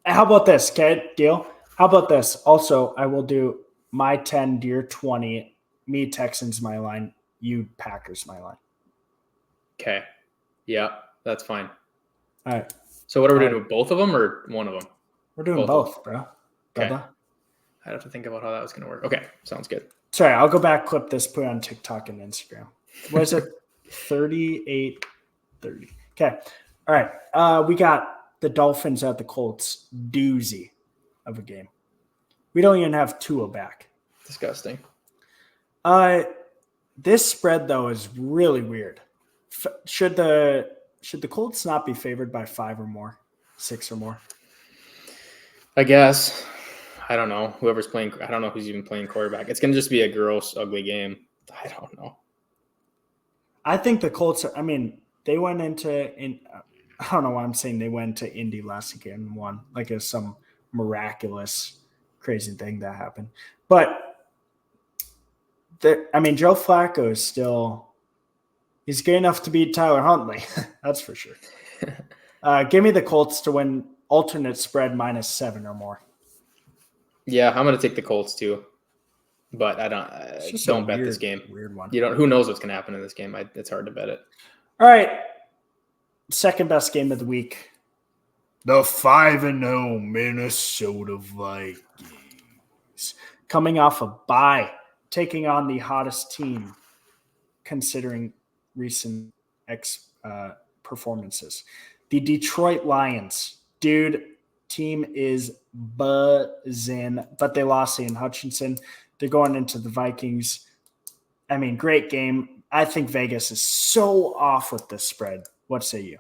A: How about this? Okay, deal. How about this? Also, I will do my 10 to your 20. Me Texans my line. You Packers my line.
B: Okay. Yeah, that's fine.
A: All right.
B: So what are we doing? Both of them or one of them?
A: We're doing both, bro.
B: Okay.
A: Brother.
B: I'd have to think about how that was going to work. Okay, sounds good.
A: Sorry, I'll go back, clip this, put it on TikTok and Instagram. What is it? 38-30. Okay. All right. We got the Dolphins at the Colts. Doozy of a game. We don't even have Tua back.
B: Disgusting.
A: This spread, though, is really weird. Should the Colts not be favored by 5 or more? 6 or more?
B: I guess. I don't know. Whoever's playing, I don't know who's even playing quarterback. It's going to just be a gross, ugly game. I don't know.
A: I think the Colts are, they went I don't know why I'm saying they went to Indy last weekend and won. Like it's some miraculous, crazy thing that happened. But, Joe Flacco is still – he's good enough to beat Tyler Huntley. That's for sure. Give me the Colts to win alternate spread -7 or more.
B: Yeah, I'm going to take the Colts too. But I don't bet this game.
A: Weird one.
B: Who knows what's going to happen in this game? It's hard to bet it.
A: All right. Second best game of the week. The 5-0 Minnesota Vikings. Coming off a bye, taking on the hottest team considering recent performances. The Detroit Lions. Dude, team is buzzing, but they lost Ian Hutchinson. They're going into the Vikings. I mean, great game. I think Vegas is so off with this spread. What say you?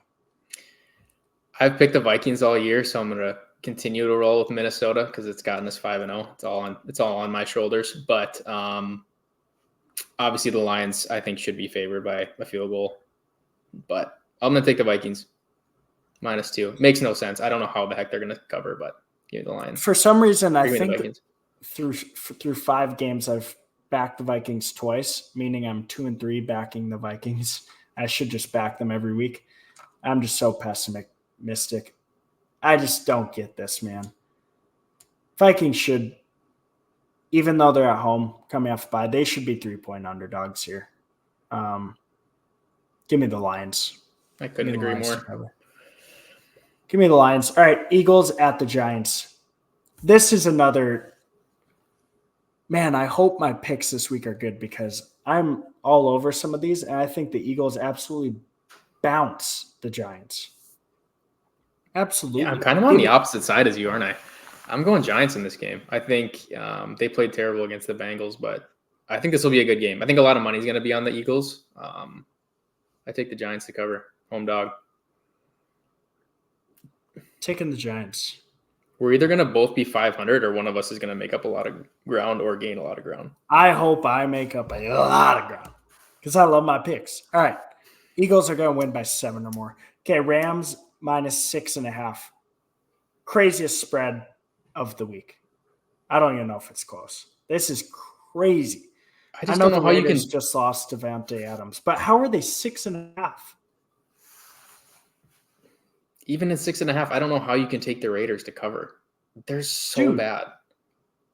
B: I've picked the Vikings all year, so I'm going to continue to roll with Minnesota because it's gotten us 5-0. It's all on my shoulders. But obviously, the Lions I think should be favored by a field goal. But I'm going to take the Vikings -2. Makes no sense. I don't know how the heck they're going to cover, but give me the Lions.
A: For some reason, I
B: Give me the
A: think
B: Vikings.
A: through 5 games, I've backed the Vikings twice, meaning I'm 2-3 backing the Vikings. I should just back them every week. I'm just so pessimistic. I just don't get this, man. Vikings should, even though they're at home coming off bye, they should be 3-point underdogs here. Give me the Lions.
B: I couldn't agree more.
A: Give me the Lions. All right, Eagles at the Giants. This is another – man, I hope my picks this week are good because I'm all over some of these, and I think the Eagles absolutely bounce the Giants. Absolutely.
B: Yeah, I'm kind of on the opposite side as you, aren't I? I'm going Giants in this game. I think they played terrible against the Bengals, but I think this will be a good game. I think a lot of money is going to be on the Eagles. I take the Giants to cover. Home dog.
A: Taking the Giants.
B: We're either going to both be 500 or one of us is going to make up a lot of ground or gain a lot of ground.
A: I hope I make up a lot of ground because I love my picks. All right. Eagles are going to win by 7 or more. Okay, Rams -6.5. Craziest spread of the week. I don't even know if it's close. This is crazy.
B: I just don't know how you can
A: just lost Devontae Adams, but how are they 6.5?
B: Even in 6.5, I don't know how you can take the Raiders to cover. They're so bad.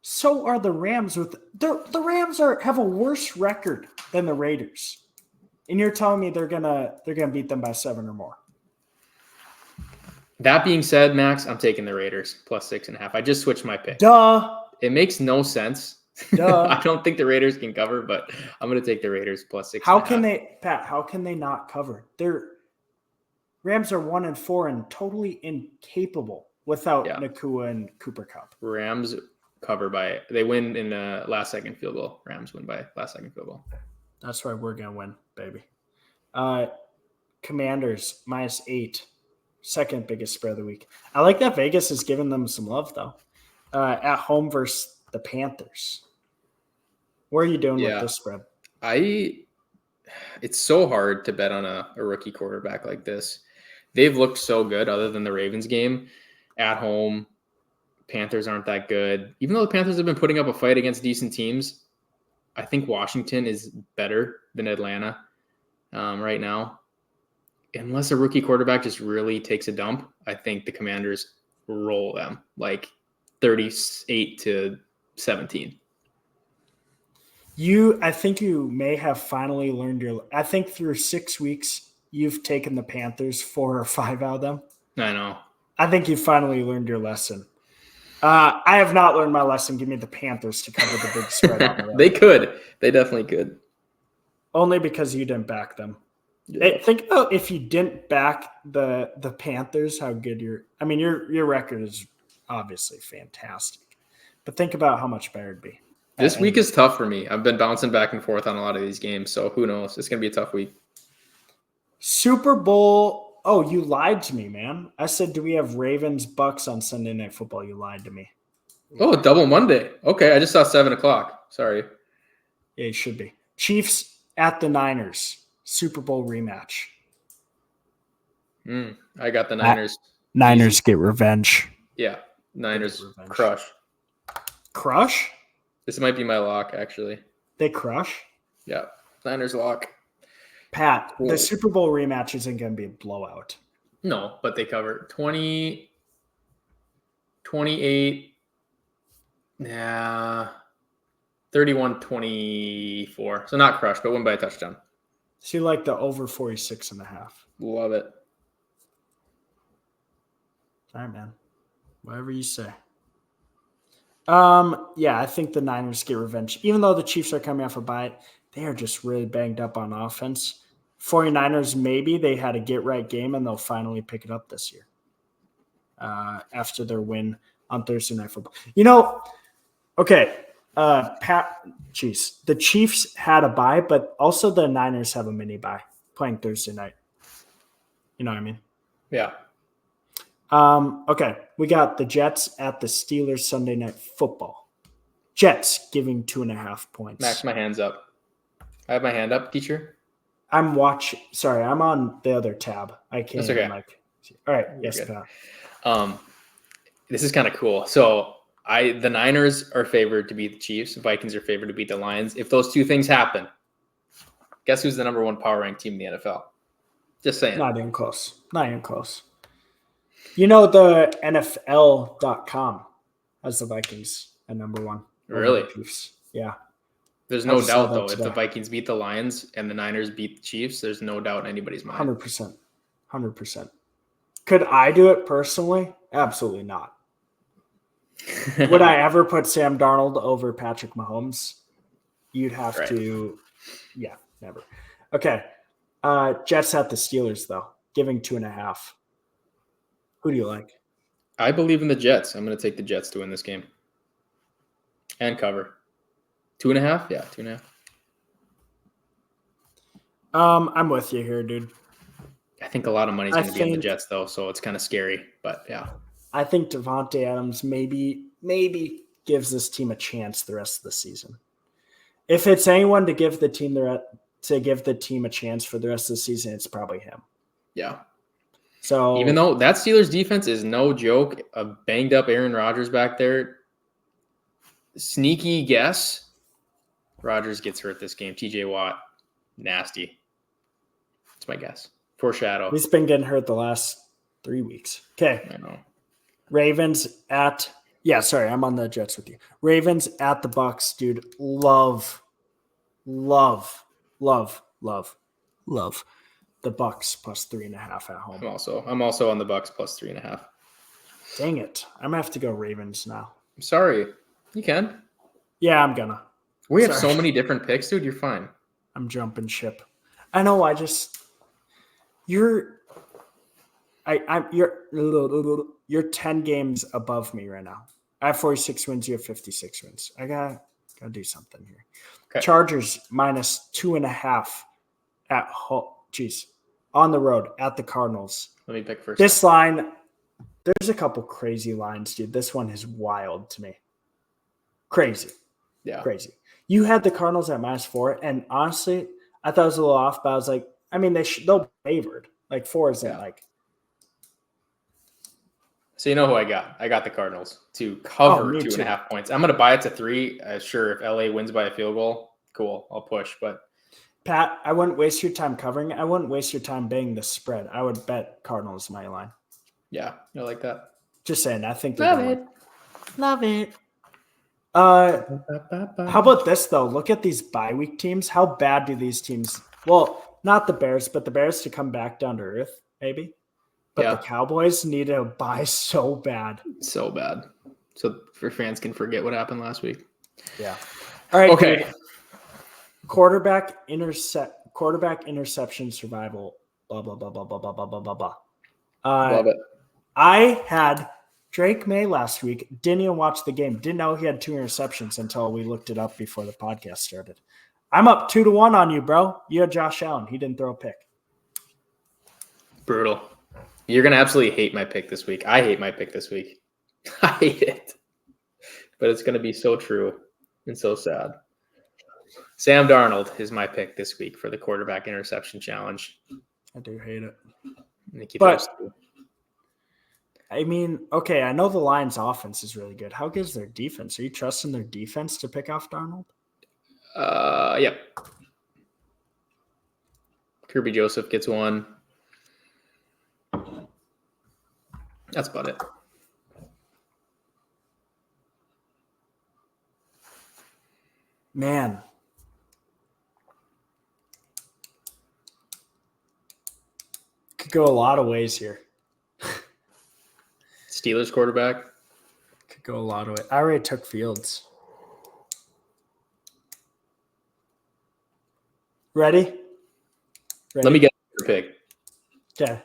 A: So are the Rams. The Rams have a worse record than the Raiders, and you're telling me they're gonna beat them by 7 or more.
B: That being said, Max, I'm taking the Raiders +6.5. I just switched my pick.
A: Duh.
B: It makes no sense.
A: Duh.
B: I don't think the Raiders can cover, but I'm going to take the Raiders +6.5.
A: How can they, Pat? How can they not cover? Their Rams are 1-4 and totally incapable without Nakua and Cooper Kupp.
B: Rams cover they win in a last-second field goal. Rams win by last-second field goal.
A: That's why we're going to win, baby. Commanders -8. Second biggest spread of the week. I like that Vegas is giving them some love, though. At home versus the Panthers. What are you doing with this spread?
B: It's so hard to bet on a rookie quarterback like this. They've looked so good other than the Ravens game. At home, Panthers aren't that good. Even though the Panthers have been putting up a fight against decent teams, I think Washington is better than Atlanta right now. Unless a rookie quarterback just really takes a dump, I think the Commanders roll them like 38-17.
A: I think you may have finally learned I think through 6 weeks, you've taken the Panthers 4 or 5 out of them.
B: I know.
A: I think you finally learned your lesson. I have not learned my lesson. Give me the Panthers to cover the big spread on the road.
B: They could. They definitely could.
A: Only because you didn't back them.
B: Yeah.
A: Hey, think about if you didn't back the Panthers, how good your record is obviously fantastic. But think about how much better it'd be.
B: This week is tough for me. I've been bouncing back and forth on a lot of these games, so who knows? It's going to be a tough week.
A: Super Bowl. Oh, you lied to me, man. I said, do we have Ravens Bucks on Sunday Night Football? You lied to me.
B: Oh, double Monday. Okay, I just saw 7 o'clock. Sorry.
A: Yeah, it should be. Chiefs at the Niners. Super Bowl rematch.
B: I got the Niners.
A: Niners get revenge.
B: Yeah, Niners crush.
A: Crush?
B: This might be my lock, actually.
A: They crush?
B: Yeah, Niners lock.
A: Pat, the Super Bowl rematch isn't going to be a blowout.
B: No, but they cover 20, 28, 31-24. So not crush, but win by a touchdown.
A: So you like the over 46.5.
B: Love it.
A: All right, man. Whatever you say. Yeah, I think the Niners get revenge. Even though the Chiefs are coming off a bye, they are just really banged up on offense. 49ers, maybe they had a get-right game, and they'll finally pick it up this year. after their win on Thursday Night Football. You know, okay, the Chiefs had a bye, but also the Niners have a mini bye playing Thursday night. You know what I mean?
B: Yeah.
A: Okay, we got the Jets at the Steelers Sunday Night Football. Jets giving 2.5 points.
B: Max, my hand's up. I have my hand up, teacher.
A: I'm on the other tab. I can't
B: That's okay.
A: even all right,
B: You're
A: yes,
B: good.
A: Pat.
B: This is kind of cool. So the Niners are favored to beat the Chiefs. Vikings are favored to beat the Lions. If those two things happen, guess who's the number one power ranked team in the NFL? Just saying.
A: Not even close. You know, the NFL.com has the Vikings at number one.
B: Really?
A: Chiefs. Yeah.
B: There's no doubt, though, if the Vikings beat the Lions and the Niners beat the Chiefs, there's no doubt in anybody's mind.
A: 100%. Could I do it personally? Absolutely not. Would I ever put Sam Darnold over Patrick Mahomes? You'd have to. Yeah, never. Okay. Jets at the Steelers, though, giving 2.5. Who do you like?
B: I believe in the Jets. I'm going to take the Jets to win this game and cover. 2.5? Yeah, 2.5.
A: I'm with you here, dude.
B: I think a lot of money's going to be on the Jets, though, so it's kind of scary. But yeah,
A: I think Devontae Adams maybe gives this team a chance the rest of the season. If it's anyone to give the team a chance for the rest of the season, it's probably him.
B: Yeah.
A: So
B: even though that Steelers defense is no joke, a banged up Aaron Rodgers back there, sneaky guess, Rodgers gets hurt this game. TJ Watt, nasty. That's my guess. Foreshadow.
A: He's been getting hurt the last 3 weeks. Okay.
B: I know.
A: Ravens at I'm on the Jets with you. Ravens at the Bucks, dude. Love the Bucks plus 3.5 at home.
B: I'm also on the Bucks plus 3.5.
A: Dang it. I'm gonna have to go Ravens now.
B: I'm sorry. You can.
A: Yeah, I'm gonna.
B: We have so many different picks, dude. You're fine.
A: I'm jumping ship. I know. You're 10 games above me right now. I have 46 wins. You have 56 wins. I gotta do something here. Okay. Chargers minus 2.5 at home. Jeez, on the road at the Cardinals.
B: Let me pick first.
A: This line, there's a couple crazy lines, dude. This one is wild to me. Crazy.
B: Yeah.
A: Crazy. You had the Cardinals at -4, and honestly, I thought it was a little off, but I was like, I mean, they'll be favored. Like 4 isn't like.
B: So you know who I got? I got the Cardinals to cover 2.5 points. I'm going to buy it to 3. Sure, if LA wins by a field goal, cool. I'll push. But
A: Pat, I wouldn't waste your time covering. I wouldn't waste your time betting the spread. I would bet Cardinals money line.
B: Yeah, I like that.
A: Just saying. I think
B: love it.
A: Love it. How about this though? Look at these bye week teams. How bad do these teams? Well, not the Bears, but the Bears to come back down to earth, maybe. But the Cowboys need to buy so bad.
B: So bad. So for fans can forget what happened last week.
A: Yeah. All right.
B: Okay.
A: Dude. Quarterback interception survival. Blah blah blah blah blah blah blah blah blah.
B: Love it.
A: I had Drake May last week. Didn't even watch the game. Didn't know he had 2 interceptions until we looked it up before the podcast started. I'm up 2-1 on you, bro. You had Josh Allen. He didn't throw a pick.
B: Brutal. You're going to absolutely hate my pick this week. I hate my pick this week. I hate it. But it's going to be so true and so sad. Sam Darnold is my pick this week for the quarterback interception challenge.
A: I do hate it.
B: But
A: I mean, okay, I know the Lions' offense is really good. How good is their defense? Are you trusting their defense to pick off Darnold?
B: Yep. Kirby Joseph gets 1. That's about it.
A: Man. Could go a lot of ways here.
B: Steelers quarterback.
A: Could go a lot of ways. I already took Fields. Ready?
B: Let me get your pick.
A: Okay.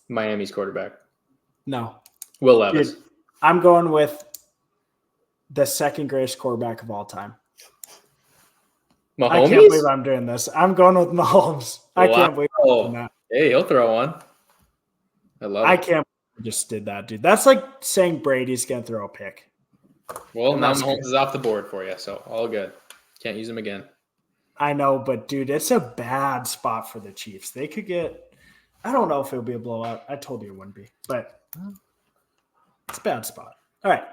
B: Miami's quarterback.
A: No.
B: Will Levis.
A: Dude, I'm going with the second greatest quarterback of all time.
B: Mahomes?
A: I can't believe I'm doing this. I'm going with Mahomes. I can't believe I'm doing that.
B: Hey, he'll throw one. I love it.
A: I can't believe I just did that, dude. That's like saying Brady's going to throw a pick.
B: Well, now Mahomes is off the board for you, so all good. Can't use him again.
A: I know, but dude, it's a bad spot for the Chiefs. They could get – I don't know if it'll be a blowout. I told you it wouldn't be, but it's a bad spot. All right.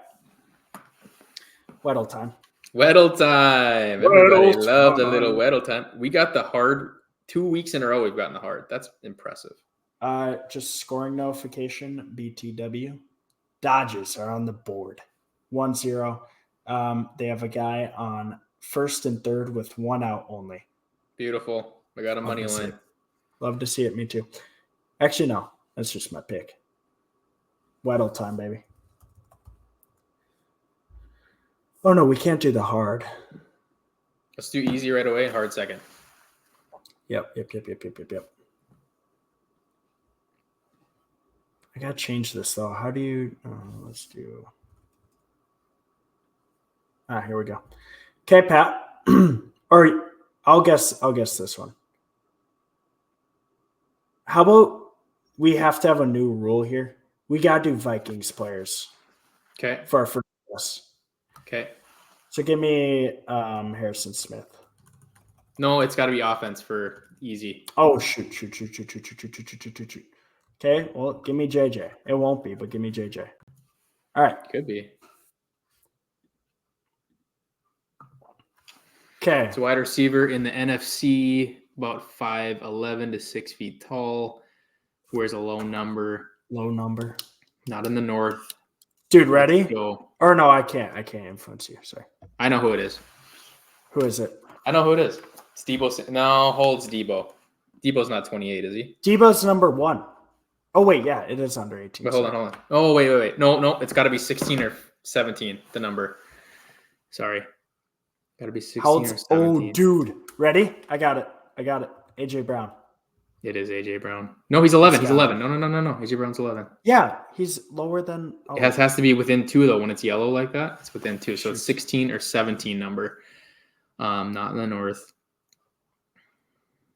A: Weddle time.
B: Weddle time. Everybody loved a little Weddle time. We got the hard 2 weeks in a row. We've gotten the hard. That's impressive.
A: Just scoring notification, BTW. Dodgers are on the board. 1-0. They have a guy on first and third with one out only.
B: Beautiful. I got a money line.
A: Love to see it. Me too. Actually, no. That's just my pick. Weddle time, baby. Oh, no, we can't do the hard.
B: Let's do easy right away. Hard second.
A: Yep. I got to change this, though. How do you let's do – here we go. Okay, Pat. Or I'll guess this one. How about we have to have a new rule here? We got to do Vikings players.
B: Okay.
A: For our first guess.
B: Okay.
A: So give me Harrison Smith.
B: No, it's got to be offense for easy.
A: Oh, shoot. Okay, well, give me JJ. It won't be, but give me JJ. All right.
B: Could be.
A: Okay.
B: It's a wide receiver in the NFC, about 5'11" to 6 feet tall. Wears a low number.
A: Low number.
B: Not in the north.
A: Dude, ready?
B: Go.
A: Or no, I can't influence you. Sorry.
B: I know who it is.
A: Who is it?
B: I know who it is. It's Debo. No, holds Debo. Debo's not 28, is he?
A: Debo's number 1. Oh, wait, yeah, it is under 18.
B: But hold on. Oh, wait. No, it's got to be 16 or 17, the number. Sorry. Got to be 16 or 17.
A: Oh, dude. Ready? I got it. AJ Brown.
B: It is AJ Brown. No, he's 11. He's 11. No. AJ Brown's 11.
A: Yeah, he's lower than.
B: Oh. It has to be within 2 though. When it's yellow like that, it's within 2. So it's 16 or 17 number. Not in the north.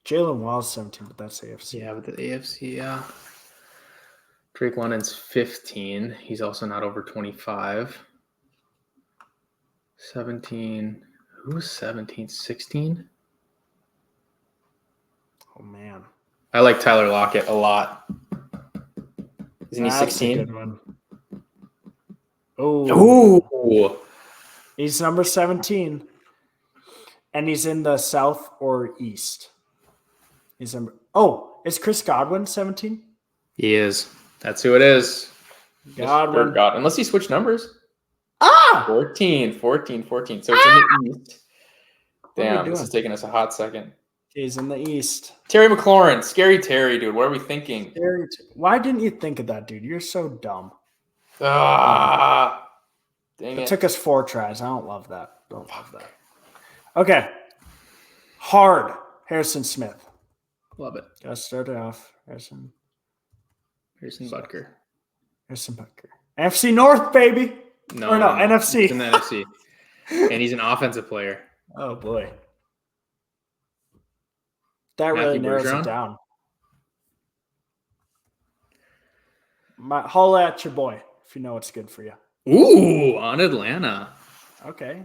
A: Jalen Wall's 17, but that's AFC.
B: Yeah, but the AFC, yeah. Drake London's 15. He's also not over 25. 17. Who's 17? 16?
A: Oh, man.
B: I like Tyler Lockett a lot. Isn't he 16?
A: Good one. Oh. He's number 17. And he's in the south or east. Is Chris Godwin 17?
B: He is. That's who it is.
A: Godwin.
B: Unless he switched numbers. 14. So it's in the east. Damn, this is taking us a hot second.
A: He's in the east.
B: Terry McLaurin. Scary Terry, dude. What are we thinking?
A: Why didn't you think of that, dude? You're so dumb.
B: Dang
A: it. It took us 4 tries. I don't love that. Okay. Hard. Harrison Smith.
B: Love it.
A: Gotta start it off. Harrison
B: Butker.
A: NFC North, baby.
B: No,
A: NFC.
B: He's in the NFC. And he's an offensive player.
A: Oh, boy. That really narrows it down. Holla at your boy if you know what's good for you.
B: Ooh, on Atlanta.
A: Okay.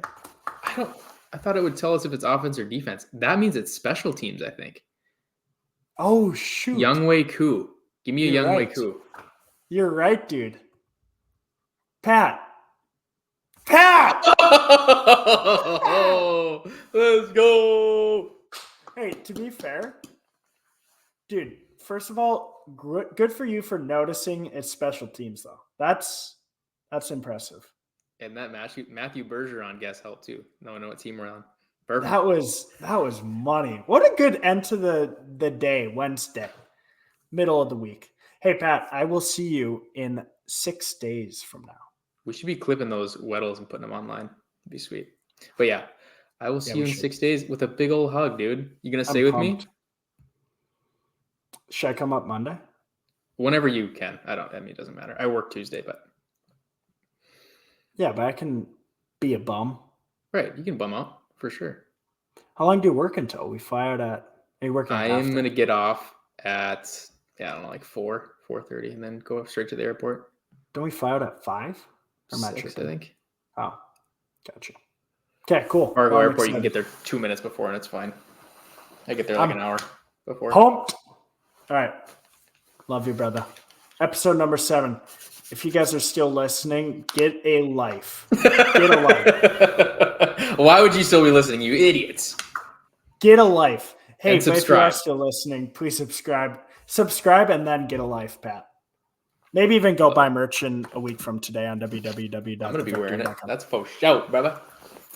B: I thought it would tell us if it's offense or defense. That means it's special teams, I think.
A: Oh, shoot.
B: Younghoe Koo. Give me a Younghoe Koo.
A: You're right, dude. Pat!
B: Oh, let's go.
A: Hey, to be fair, dude, first of all, good for you for noticing it's special teams, though. That's impressive.
B: And that Matthew Bergeron guess helped too. No, I know what team we're on. Perfect.
A: That was money. What a good end to the day, Wednesday, middle of the week. Hey, Pat, I will see you in 6 days from now.
B: We should be clipping those Weddles and putting them online. It'd be sweet. But yeah, I will see you in 6 days with a big old hug, dude. You going to stay with me?
A: Should I come up Monday?
B: Whenever you can. It doesn't matter. I work Tuesday, but
A: Yeah, but I can be a bum.
B: Right, you can bum out for sure.
A: How long do you work until? We fly out at. Are you working
B: I am
A: after?
B: gonna get off at I don't know, like 4:30, and then go straight to the airport.
A: Don't we fly out at 5? Or am I
B: 6, I
A: tripping?
B: think.
A: Oh, gotcha. Okay, cool.
B: Fargo
A: Well, I'm
B: Airport, you can
A: excited.
B: get there 2 minutes before, and it's fine. I get there like
A: I'm
B: an hour before.
A: pumped. All right. Love you, brother. Episode number 7. If you guys are still listening, get a life. Get a life.
B: Why would you still be listening, you idiots?
A: Get a life. Hey,
B: And
A: but if you are
B: subscribe.
A: still listening, please subscribe. Subscribe and then get a life, Pat. Maybe even go buy merch in a week from today on www.thevictory.com.
B: I'm gonna be wearing it. That's for show, brother.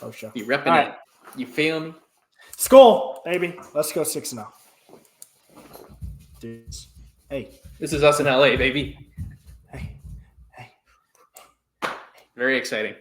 A: Oh, sure.
B: You repping
A: All right.
B: it. You feel me?
A: Skull, baby. Let's go 6-0. Dudes. Hey.
B: This is us in LA, baby.
A: Hey.
B: Very exciting.